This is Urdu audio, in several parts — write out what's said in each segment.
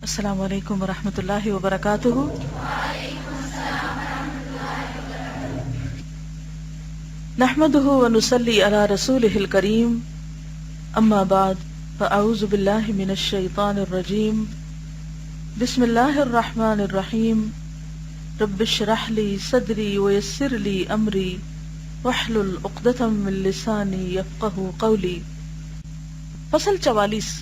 السلام علیکم ورحمۃ اللہ وبرکاتہ۔ نحمده ونصلی علی رسولہ الکریم، اما بعد فاعوذ باللہ من الشیطان الرجیم، بسم اللہ الرحمن الرحیم، رب اشرح لی صدری ویسر لی امری واحلل عقدۃ من لسانی یفقہوا قولی۔ فصل 44،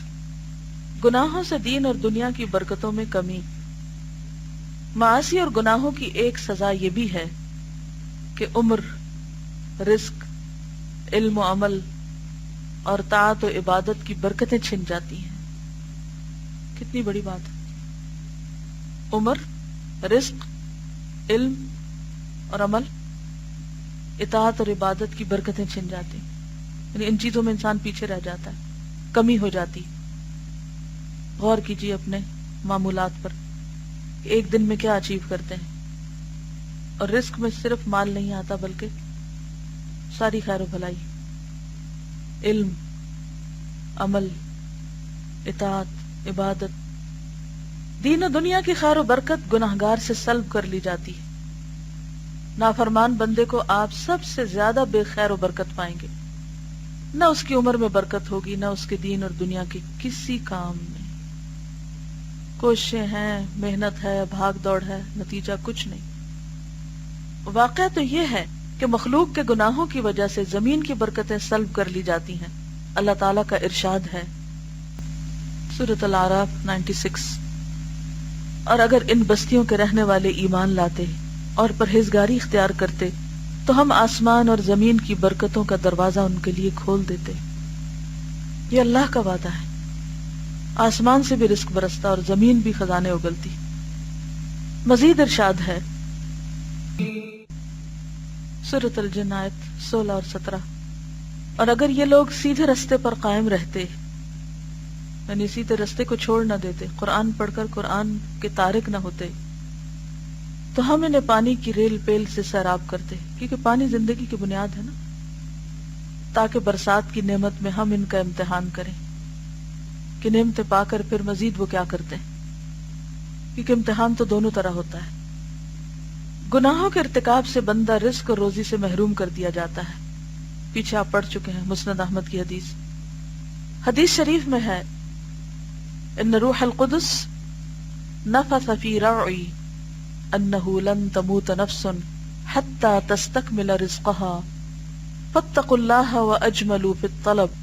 گناہوں سے دین اور دنیا کی برکتوں میں کمی۔ معاصی اور گناہوں کی ایک سزا یہ بھی ہے کہ عمر، رزق، علم و عمل اور طاعت و عبادت کی برکتیں چھن جاتی ہیں۔ کتنی بڑی بات ہے! عمر، رزق، علم اور عمل، اطاعت اور عبادت کی برکتیں چھن جاتی ہیں، یعنی ان چیزوں میں انسان پیچھے رہ جاتا ہے، کمی ہو جاتی۔ غور کیجیے اپنے معمولات پر، ایک دن میں کیا اچیو کرتے ہیں، اور رزق میں صرف مال نہیں آتا بلکہ ساری خیر و بھلائی، علم، عمل، اطاعت، عبادت، دین و دنیا کی خیر و برکت گناہگار سے سلب کر لی جاتی ہے۔ نافرمان بندے کو آپ سب سے زیادہ بے خیر و برکت پائیں گے، نہ اس کی عمر میں برکت ہوگی، نہ اس کے دین اور دنیا کے کسی کام میں۔ کوششیں ہیں، محنت ہے، بھاگ دوڑ ہے، نتیجہ کچھ نہیں۔ واقعہ تو یہ ہے کہ مخلوق کے گناہوں کی وجہ سے زمین کی برکتیں سلب کر لی جاتی ہیں۔ اللہ تعالیٰ کا ارشاد ہے سورۃ الاعراف 96، اور اگر ان بستیوں کے رہنے والے ایمان لاتے اور پرہیزگاری اختیار کرتے تو ہم آسمان اور زمین کی برکتوں کا دروازہ ان کے لیے کھول دیتے۔ یہ اللہ کا وعدہ ہے، آسمان سے بھی رزق برستا اور زمین بھی خزانے اگلتی۔ مزید ارشاد ہے سورۃ الجن آیت 16 اور 17، اور اگر یہ لوگ سیدھے رستے پر قائم رہتے، یعنی سیدھے رستے کو چھوڑ نہ دیتے، قرآن پڑھ کر قرآن کے تارک نہ ہوتے، تو ہم انہیں پانی کی ریل پیل سے سیراب کرتے، کیونکہ پانی زندگی کی بنیاد ہے نا، تاکہ برسات کی نعمت میں ہم ان کا امتحان کریں کہ نعمتیں پا کر پھر مزید وہ کیا کرتے ہیں، کیونکہ امتحان تو دونوں طرح ہوتا ہے۔ گناہوں کے ارتکاب سے بندہ رزق اور روزی سے محروم کر دیا جاتا ہے۔ پیچھے آپ پڑھ چکے ہیں مسند احمد کی حدیث شریف میں ہے، ان روح القدس نفث فی رعی انہ لن تموت نفس حتی تستکمل رزقها فاتقوا اللہ واجملوا فی الطلب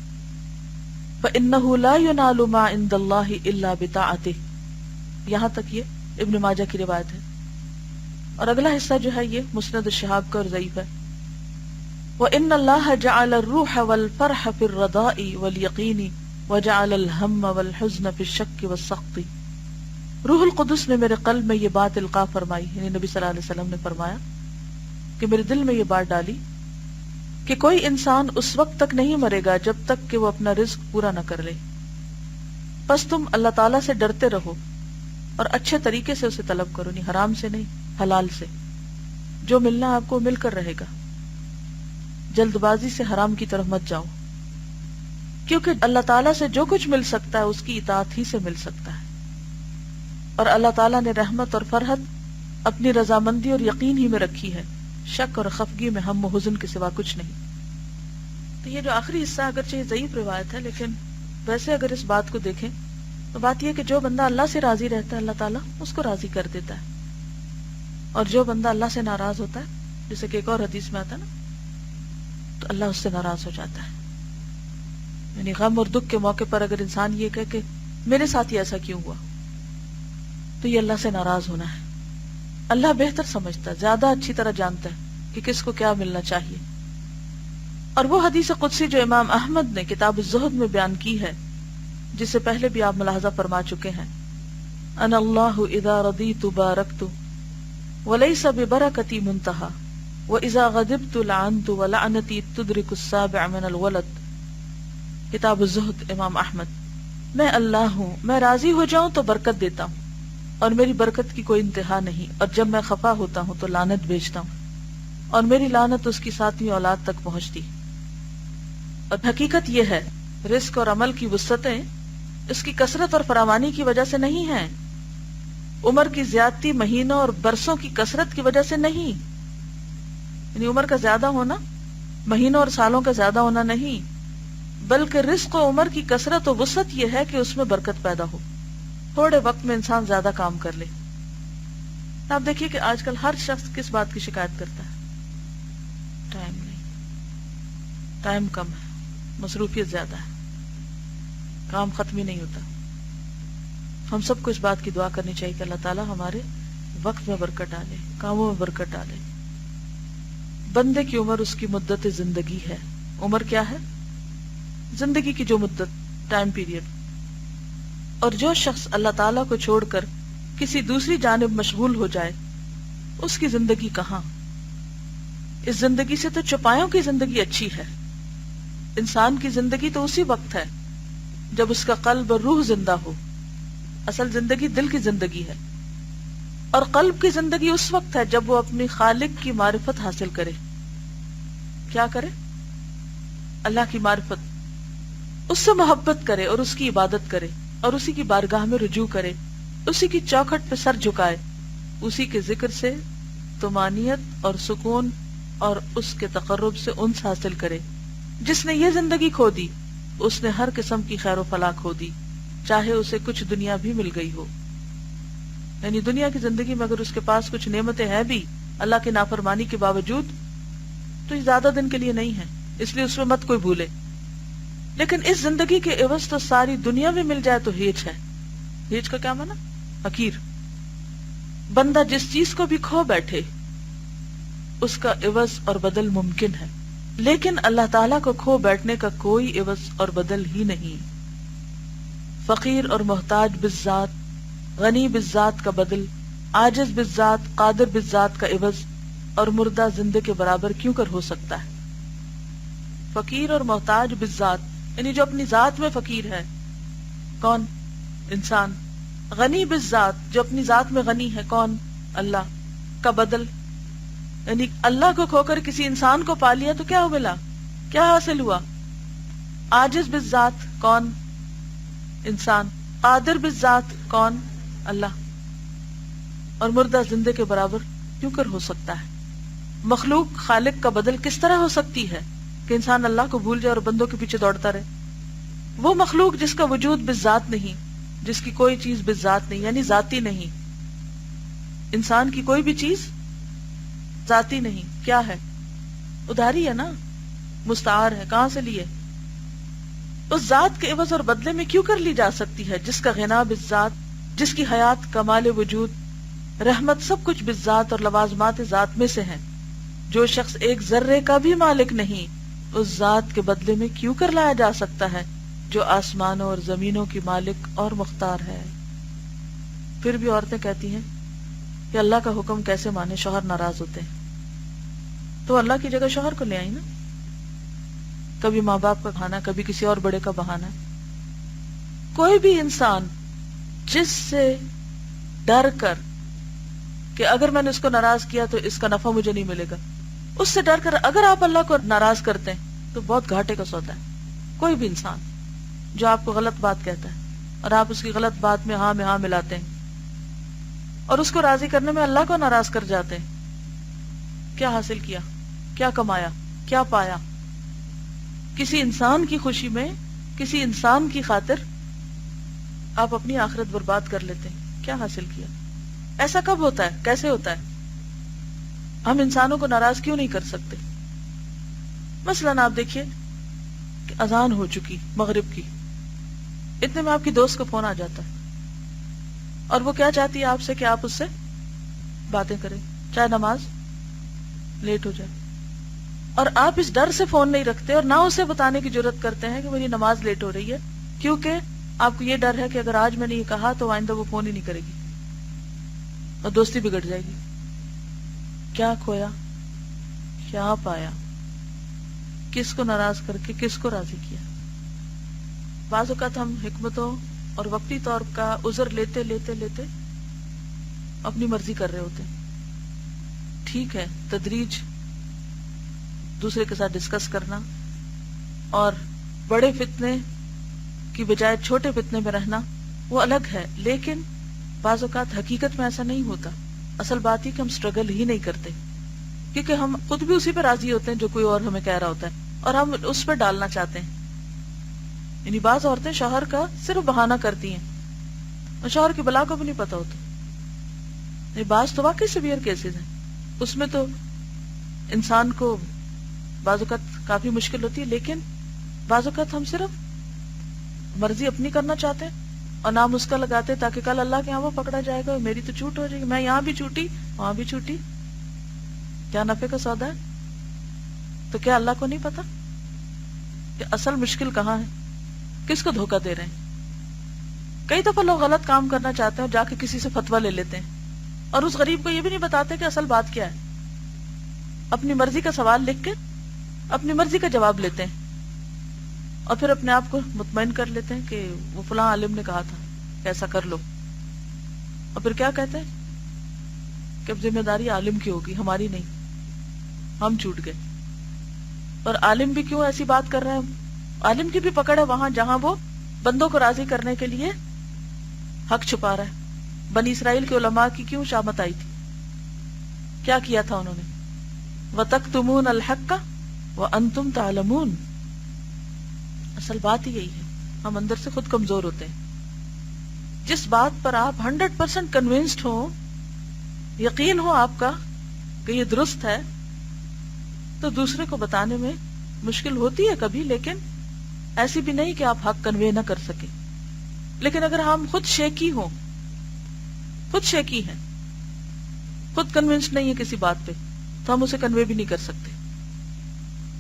فإنه لا ينال ما عند الله إلا بطاعته۔ یہاں تک یہ ابن ماجہ کی روایت ہے، اور اگلا حصہ جو ہے یہ مسند الشہاب کا اور ضعیف ہے۔ وإن الله جعل الروح والفرح في الرضاء واليقين وجعل الهم والحزن في الشك والسخط۔ روح القدس نے میرے قلب میں یہ بات القاء فرمائی، یعنی نبی صلی اللہ علیہ وسلم نے فرمایا کہ میرے دل میں یہ بات ڈالی کہ کوئی انسان اس وقت تک نہیں مرے گا جب تک کہ وہ اپنا رزق پورا نہ کر لے۔ بس تم اللہ تعالیٰ سے ڈرتے رہو اور اچھے طریقے سے اسے طلب کرو، نہیں حرام سے نہیں، حلال سے، جو ملنا آپ کو مل کر رہے گا۔ جلد بازی سے حرام کی طرف مت جاؤ، کیونکہ اللہ تعالیٰ سے جو کچھ مل سکتا ہے اس کی اطاعت ہی سے مل سکتا ہے، اور اللہ تعالیٰ نے رحمت اور فرحت اپنی رضامندی اور یقین ہی میں رکھی ہے، شک اور خفگی میں ہم و حزن کے سوا کچھ نہیں۔ تو یہ جو آخری حصہ اگرچہ یہ ضعیف روایت ہے، لیکن ویسے اگر اس بات کو دیکھیں تو بات یہ کہ جو بندہ اللہ سے راضی رہتا ہے اللہ تعالیٰ اس کو راضی کر دیتا ہے، اور جو بندہ اللہ سے ناراض ہوتا ہے، جیسے کہ ایک اور حدیث میں آتا ہے نا، تو اللہ اس سے ناراض ہو جاتا ہے۔ یعنی غم اور دکھ کے موقع پر اگر انسان یہ کہے کہ میرے ساتھ ہی ایسا کیوں ہوا، تو یہ اللہ سے ناراض ہونا ہے۔ اللہ بہتر سمجھتا ہے، زیادہ اچھی طرح جانتا ہے کہ کس کو کیا ملنا چاہیے۔ اور وہ حدیث قدسی جو امام احمد نے کتاب الزہد میں بیان کی ہے، جس سے پہلے بھی آپ ملاحظہ فرما چکے ہیں، انا اللہ اذا رضیت بارکت ولیس ببرکتی منتہا واذا غضبت لعنت ولعنتی تدرک السابع من الولد۔ کتاب الزہد، امام احمد۔ میں اللہ ہوں، میں راضی ہو جاؤں تو برکت دیتا ہوں، اور میری برکت کی کوئی انتہا نہیں، اور جب میں خفا ہوتا ہوں تو لعنت بھیجتا ہوں، اور میری لعنت اس کی 7ویں اولاد تک پہنچتی۔ اور حقیقت یہ ہے، رزق اور عمل کی وسعتیں اس کی کثرت اور فراوانی کی وجہ سے نہیں ہیں، عمر کی زیادتی مہینوں اور برسوں کی کثرت کی وجہ سے نہیں، یعنی عمر کا زیادہ ہونا مہینوں اور سالوں کا زیادہ ہونا نہیں، بلکہ رزق و عمر کی کثرت و وسعت یہ ہے کہ اس میں برکت پیدا ہو، تھوڑے وقت میں انسان زیادہ کام کر لے۔ آپ دیکھیے کہ آج کل ہر شخص کس بات کی شکایت کرتا ہے؟ ٹائم نہیں، ٹائم کم ہے، مصروفیت زیادہ ہے، کام ختم ہی نہیں ہوتا۔ ہم سب کو اس بات کی دعا کرنی چاہیے کہ اللہ تعالیٰ ہمارے وقت میں برکت ڈالے، کاموں میں برکت ڈالے۔ بندے کی عمر اس کی مدت زندگی ہے۔ عمر کیا ہے؟ زندگی کی جو مدت، ٹائم پیریڈ۔ اور جو شخص اللہ تعالیٰ کو چھوڑ کر کسی دوسری جانب مشغول ہو جائے اس کی زندگی کہاں؟ اس زندگی سے تو چوپایوں کی زندگی اچھی ہے۔ انسان کی زندگی تو اسی وقت ہے جب اس کا قلب اور روح زندہ ہو۔ اصل زندگی دل کی زندگی ہے، اور قلب کی زندگی اس وقت ہے جب وہ اپنی خالق کی معرفت حاصل کرے۔ کیا کرے؟ اللہ کی معرفت، اس سے محبت کرے اور اس کی عبادت کرے اور اسی کی بارگاہ میں رجوع کرے، اسی کی چوکھٹ پہ سر جھکائے، اسی کے ذکر سے طمانینت اور سکون اور اس کے تقرب سے انس حاصل کرے۔ جس نے یہ زندگی کھو دی اس نے ہر قسم کی خیر و فلاح کھو دی، چاہے اسے کچھ دنیا بھی مل گئی ہو۔ یعنی دنیا کی زندگی میں اگر اس کے پاس کچھ نعمتیں ہیں بھی اللہ کی نافرمانی کے باوجود، تو یہ زیادہ دن کے لیے نہیں ہے، اس لیے اس میں مت کوئی بھولے۔ لیکن اس زندگی کے عوض تو ساری دنیا میں مل جائے تو ہیچ ہے۔ ہیچ کا کیا معنی؟ حقیر۔ بندہ جس چیز کو بھی کھو بیٹھے اس کا عوض اور بدل ممکن ہے، لیکن اللہ تعالیٰ کو کھو بیٹھنے کا کوئی عوض اور بدل ہی نہیں۔ فقیر اور محتاج بالذات، غنی بالذات کا بدل، عاجز بالذات، قادر بالذات کا عوض اور مردہ زندے کے برابر کیوں کر ہو سکتا ہے؟ فقیر اور محتاج بالذات یعنی جو اپنی ذات میں فقیر ہے، کون؟ انسان۔ غنی بالذات جو اپنی ذات میں غنی ہے، کون؟ اللہ۔ کا بدل یعنی اللہ کو کھو کر کسی انسان کو پا لیا تو کیا ملا؟ کیا حاصل ہوا؟ عاجز بالذات کون؟ انسان۔ قادر بالذات کون؟ اللہ۔ اور مردہ زندے کے برابر کیوں کر ہو سکتا ہے؟ مخلوق خالق کا بدل کس طرح ہو سکتی ہے کہ انسان اللہ کو بھول جائے اور بندوں کے پیچھے دوڑتا رہے؟ وہ مخلوق جس کا وجود بالذات نہیں، جس کی کوئی چیز بالذات نہیں یعنی ذاتی نہیں۔ انسان کی کوئی بھی چیز ذاتی نہیں، کیا ہے؟ ادھاری ہے نا، مستعار ہے۔ کہاں سے لیے؟ اس ذات کے عوض اور بدلے میں کیوں کر لی جا سکتی ہے جس کا غنا بالذات، جس کی حیات، کمال وجود، رحمت سب کچھ بالذات اور لوازمات ذات میں سے ہیں۔ جو شخص ایک ذرے کا بھی مالک نہیں اس ذات کے بدلے میں کیوں کر لایا جا سکتا ہے جو آسمانوں اور زمینوں کی مالک اور مختار ہے۔ پھر بھی عورتیں کہتی ہیں کہ اللہ کا حکم کیسے مانے، شوہر ناراض ہوتے ہیں۔ تو اللہ کی جگہ شوہر کو لے آئی نا۔ کبھی ماں باپ کا بہانہ، کبھی کسی اور بڑے کا بہانہ۔ کوئی بھی انسان جس سے ڈر کر کہ اگر میں نے اس کو ناراض کیا تو اس کا نفع مجھے نہیں ملے گا، اس سے ڈر کر اگر آپ اللہ کو ناراض کرتے ہیں تو بہت گھاٹے کا سودا ہے۔ کوئی بھی انسان جو آپ کو غلط بات کہتا ہے اور آپ اس کی غلط بات میں ہاں ملاتے ہیں اور اس کو راضی کرنے میں اللہ کو ناراض کر جاتے ہیں، کیا حاصل کیا؟ کیا کمایا؟ کیا پایا؟ کسی انسان کی خوشی میں، کسی انسان کی خاطر آپ اپنی آخرت برباد کر لیتے ہیں، کیا حاصل کیا؟ ایسا کب ہوتا ہے؟ کیسے ہوتا ہے؟ ہم انسانوں کو ناراض کیوں نہیں کر سکتے؟ مثلاً آپ دیکھیے کہ اذان ہو چکی مغرب کی، اتنے میں آپ کی دوست کو فون آ جاتا ہے اور وہ کیا چاہتی ہے آپ سے کہ آپ اس سے باتیں کریں، چاہے نماز لیٹ ہو جائے، اور آپ اس ڈر سے فون نہیں رکھتے اور نہ اسے بتانے کی جرات کرتے ہیں کہ میری نماز لیٹ ہو رہی ہے، کیونکہ آپ کو یہ ڈر ہے کہ اگر آج میں نے یہ کہا تو آئندہ وہ فون ہی نہیں کرے گی اور دوستی بگڑ جائے گی۔ کیا کھویا؟ کیا پایا؟ کس کو ناراض کر کے کس کو راضی کیا؟ بعض اوقات ہم حکمتوں اور وقتی طور کا عذر لیتے لیتے لیتے اپنی مرضی کر رہے ہوتے ہیں۔ ٹھیک ہے، تدریج، دوسرے کے ساتھ ڈسکس کرنا اور بڑے فتنے کی بجائے چھوٹے فتنے میں رہنا وہ الگ ہے، لیکن بعض اوقات حقیقت میں ایسا نہیں ہوتا. اصل بات یہ کہ ہم سٹرگل ہی نہیں کرتے، کیونکہ ہم خود بھی اسی پہ راضی ہوتے ہیں جو کوئی اور ہمیں کہہ رہا ہوتا ہے، اور ہم اس پہ ڈالنا چاہتے ہیں. یعنی بعض عورتیں شوہر کا صرف بہانہ کرتی ہیں اور شوہر کی بلا کو بھی نہیں پتا ہوتا. یعنی بعض تو واقعی سیویئر کیسز ہیں، اس میں تو انسان کو بعض اوقات کافی مشکل ہوتی ہے، لیکن بعض اوقات ہم صرف مرضی اپنی کرنا چاہتے ہیں اور نام اس کا لگاتے ہیں تاکہ کل اللہ کے یہاں وہ پکڑا جائے گا، میری تو چوٹ ہو جائے گی، میں یہاں بھی چوٹی وہاں بھی چوٹی. کیا نفع کا سودا ہے؟ تو کیا اللہ کو نہیں پتا کہ اصل مشکل کہاں ہے، کس کو دھوکہ دے رہے ہیں؟ کئی دفعہ لوگ غلط کام کرنا چاہتے ہیں اور جا کے کسی سے فتویٰ لے لیتے ہیں اور اس غریب کو یہ بھی نہیں بتاتے کہ اصل بات کیا ہے. اپنی مرضی کا سوال لکھ کے اپنی مرضی کا جواب لیتے ہیں اور پھر اپنے آپ کو مطمئن کر لیتے ہیں کہ وہ فلاں عالم نے کہا تھا کہ ایسا کر لو، اور پھر کیا کہتے ہیں کہ اب ذمہ داری عالم کی ہوگی، ہماری نہیں، ہم چھوٹ گئے. اور عالم بھی کیوں ایسی بات کر رہے ہیں؟ عالم کی بھی پکڑ ہے وہاں جہاں وہ بندوں کو راضی کرنے کے لیے حق چھپا رہا ہے. بنی اسرائیل کے علماء کی کیوں شامت آئی تھی؟ کیا کیا تھا انہوں نے؟ وَتَكْتُمُونَ الْحَقَّ وَأَنْتُمْ تَعْلَمُونَ. اصل بات ہی یہی ہے، ہم اندر سے خود کمزور ہوتے ہیں. جس بات پر آپ 100% کنونسڈ ہو، یقین ہو آپ کا کہ یہ درست ہے، تو دوسرے کو بتانے میں مشکل ہوتی ہے کبھی، لیکن ایسی بھی نہیں کہ آپ حق کنوے نہ کر سکیں. لیکن اگر ہم خود شیکی ہوں، خود شیکی ہیں، خود کنونسڈ نہیں ہے کسی بات پہ، تو ہم اسے کنوے بھی نہیں کر سکتے.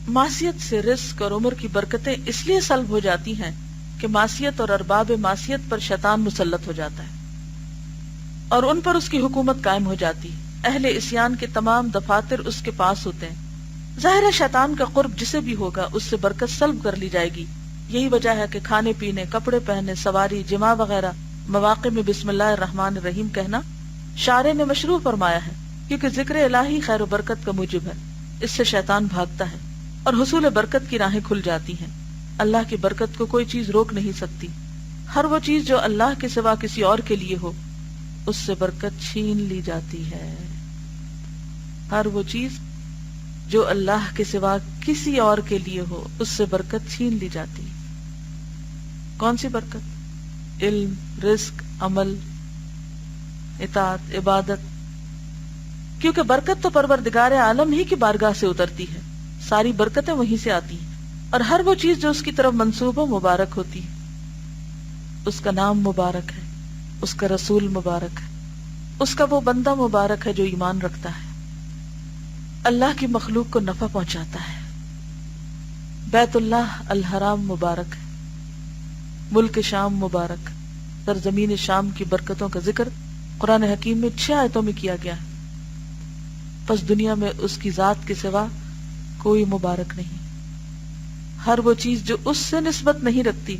معصیت سے رزق اور عمر کی برکتیں اس لیے سلب ہو جاتی ہیں کہ معصیت اور ارباب معصیت پر شیطان مسلط ہو جاتا ہے اور ان پر اس کی حکومت قائم ہو جاتی. اہل عصیان کے تمام دفاتر اس کے پاس ہوتے ہیں. ظاہر ہے شیطان کا قرب جسے بھی ہوگا اس سے برکت سلب کر لی جائے گی. یہی وجہ ہے کہ کھانے پینے، کپڑے پہننے، سواری، جماع وغیرہ مواقع میں بسم اللہ الرحمن الرحیم کہنا شارع نے مشروع فرمایا ہے، کیونکہ ذکر الہی خیر و برکت کا موجب ہے. اس سے شیطان بھاگتا ہے اور حصول برکت کی راہیں کھل جاتی ہیں. اللہ کی برکت کو کوئی چیز روک نہیں سکتی. ہر وہ چیز جو اللہ کے سوا کسی اور کے لیے ہو، اس سے برکت چھین لی جاتی ہے. ہر وہ چیز جو اللہ کے سوا کسی اور کے لیے ہو، اس سے برکت چھین لی جاتی ہے. کون سی برکت؟ علم، رزق، عمل، اطاعت، عبادت. کیونکہ برکت تو پروردگار عالم ہی کی بارگاہ سے اترتی ہے، ساری برکتیں وہیں سے آتی ہیں، اور ہر وہ چیز جو اس کی طرف منسوب ہو مبارک ہوتی ہے. اس کا نام مبارک ہے، اس کا رسول مبارک ہے، اس کا وہ بندہ مبارک ہے جو ایمان رکھتا ہے، اللہ کی مخلوق کو نفع پہنچاتا ہے. بیت اللہ الحرام مبارک ہے، ملک شام مبارک، سرزمین شام کی برکتوں کا ذکر قرآن حکیم میں 6 آیتوں میں کیا گیا ہے. پس دنیا میں اس کی ذات کے سوا کوئی مبارک نہیں. ہر وہ چیز جو اس سے نسبت نہیں رکھتی،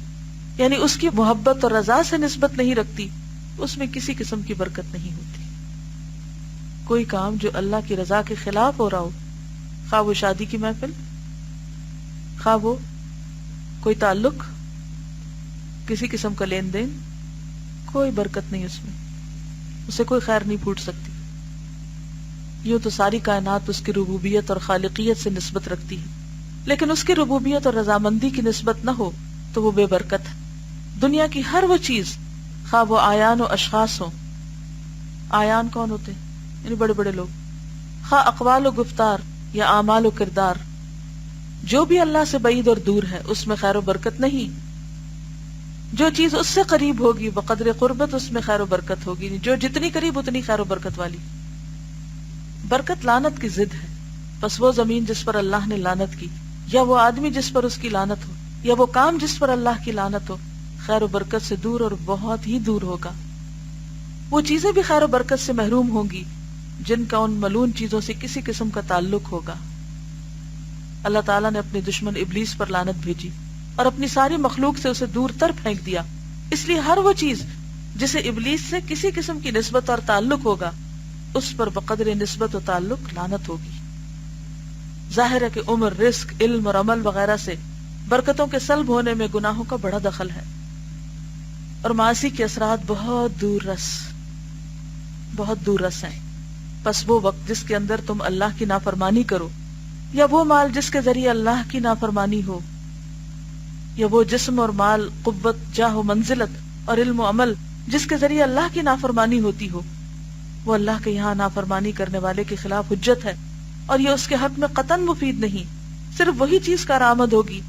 یعنی اس کی محبت اور رضا سے نسبت نہیں رکھتی، اس میں کسی قسم کی برکت نہیں ہوتی. کوئی کام جو اللہ کی رضا کے خلاف ہو رہا ہو، خواہ وہ شادی کی محفل، خواہ وہ کوئی تعلق، کسی قسم کا لین دین، کوئی برکت نہیں اس میں، اسے کوئی خیر نہیں پھوٹ سکتی. یوں تو ساری کائنات اس کی ربوبیت اور خالقیت سے نسبت رکھتی ہے، لیکن اس کی ربوبیت اور رضامندی کی نسبت نہ ہو تو وہ بے برکت ہے. دنیا کی ہر وہ چیز، خواہ وہ آیان و اشخاص ہوں، آیان کون ہوتے ہیں؟ یعنی بڑے بڑے لوگ، خواہ اقوال و گفتار یا اعمال و کردار، جو بھی اللہ سے بعید اور دور ہے اس میں خیر و برکت نہیں. جو چیز اس سے قریب ہوگی بقدر قربت اس میں خیر و برکت ہوگی، جو جتنی قریب اتنی خیر و برکت والی. برکت لعنت کی ضد ہے. پس وہ زمین جس پر اللہ نے لعنت کی، یا وہ آدمی جس پر اس کی لعنت ہو، یا وہ کام جس پر اللہ کی لعنت ہو، خیر و برکت سے دور اور بہت ہی دور ہوگا. وہ چیزیں بھی خیر و برکت سے محروم ہوں گی جن کا ان ملعون چیزوں سے کسی قسم کا تعلق ہوگا. اللہ تعالیٰ نے اپنے دشمن ابلیس پر لعنت بھیجی اور اپنی ساری مخلوق سے اسے دور تر پھینک دیا. اس لیے ہر وہ چیز جسے ابلیس سے کسی قسم کی نسبت اور تعلق ہوگا، اس پر بقدر نسبت و تعلق لعنت ہوگی. ظاہر ہے کہ عمر، رزق، علم اور عمل وغیرہ سے برکتوں کے سلب ہونے میں گناہوں کا بڑا دخل ہے، اور معاصی کے اثرات بہت دور رس. بہت دور رس ہیں. پس وہ وقت جس کے اندر تم اللہ کی نافرمانی کرو، یا وہ مال جس کے ذریعے اللہ کی نافرمانی ہو، یا وہ جسم اور مال، قوت، جاہ و منزلت اور علم و عمل جس کے ذریعے اللہ کی نافرمانی ہوتی ہو، وہ اللہ کے یہاں نافرمانی کرنے والے کے خلاف حجت ہے، اور یہ اس کے حق میں قطعاً مفید نہیں. صرف وہی چیز کارآمد ہوگی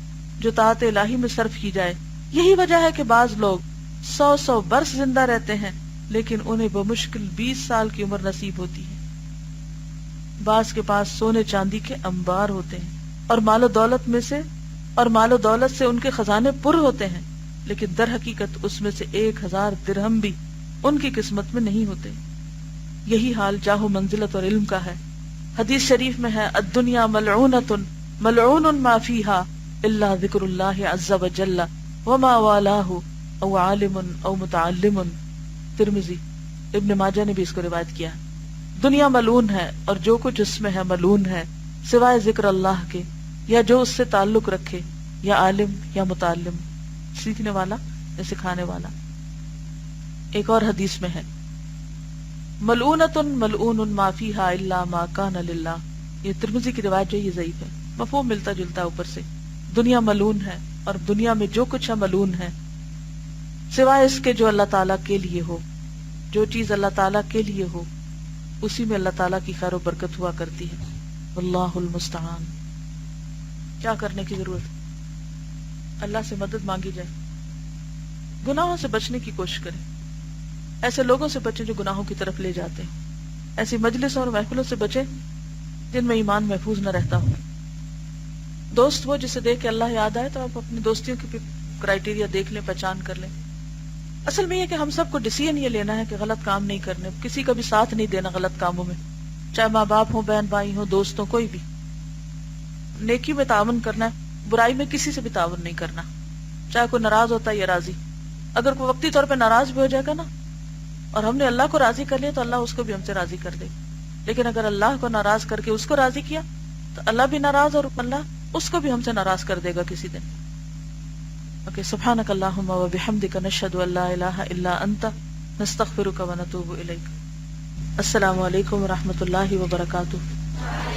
جو طاعت الہی میں صرف کی جائے. یہی وجہ ہے کہ بعض لوگ 100 برس زندہ رہتے ہیں لیکن انہیں بمشکل 20 سال کی عمر نصیب ہوتی ہے. بعض کے پاس سونے چاندی کے انبار ہوتے ہیں اور مال و دولت سے ان کے خزانے پر ہوتے ہیں، لیکن در حقیقت اس میں سے 1000 درہم بھی ان کی قسمت میں نہیں ہوتے. یہی حال جاہ و منزلت اور علم کا ہے. حدیث شریف میں ہے الدنیا ملعونۃ ملعون ما فیہا الا ذکر اللہ عز وجل وما والاہ او عالم او متعلم. ترمذی، ابن ماجہ نے بھی اس کو روایت کیا. دنیا ملعون ہے اور جو کچھ اس میں ہے ملعون ہے سوائے ذکر اللہ کے، یا جو اس سے تعلق رکھے، یا عالم یا متعلم، سیکھنے والا یا سکھانے والا. ایک اور حدیث میں ہے ملعونۃ ملعون ما فیہا الا ما کان للہ. یہ ترمذی کی روایت جو یہ ضعیف ہے، مفہوم ملتا جلتا اوپر سے. دنیا ملعون ہے اور دنیا میں جو کچھ ہے ملعون ہے سوائے اس کے جو اللہ تعالیٰ کے لیے ہو. جو چیز اللہ تعالیٰ کے لیے ہو اسی میں اللہ تعالیٰ کی خیر و برکت ہوا کرتی ہے. واللہ المستعان. کیا کرنے کی ضرورت؟ اللہ سے مدد مانگی جائے. گناہوں سے بچنے کی کوشش کریں. ایسے لوگوں سے بچیں جو گناہوں کی طرف لے جاتے ہیں. ایسی مجلسوں اور محفلوں سے بچیں جن میں ایمان محفوظ نہ رہتا ہو. دوست وہ جسے دیکھ کے اللہ یاد آئے تو آپ اپنی دوستیوں کی کرائیٹیریا دیکھ لیں، پہچان کر لیں. اصل میں یہ کہ ہم سب کو ڈیسیژن یہ لینا ہے کہ غلط کام نہیں کرنے، کسی کا بھی ساتھ نہیں دینا غلط کاموں میں، چاہے ماں باپ ہوں، بہن بھائی ہوں، دوست ہوں، کوئی بھی. نیکی میں تعاون کرنا ہے، برائی میں کسی سے بھی تعاون نہیں کرنا، چاہے کوئی ناراض ہوتا ہے یا راضی. اگر کوئی وقتی طور پہ ناراض بھی ہو جائے گا نا اور ہم نے اللہ کو راضی کر لیا تو اللہ اس کو بھی ہم سے راضی کر دے. لیکن اگر اللہ کو ناراض کر کے اس کو راضی کیا تو اللہ بھی ناراض اور اللہ اس کو بھی ہم سے ناراض کر دے گا کسی دن. سبحانک اللہم و بحمدک نشہد ان لا الہ الا انت نستغفرک و نتوب الیک. السلام علیکم و رحمۃ اللہ وبرکاتہ.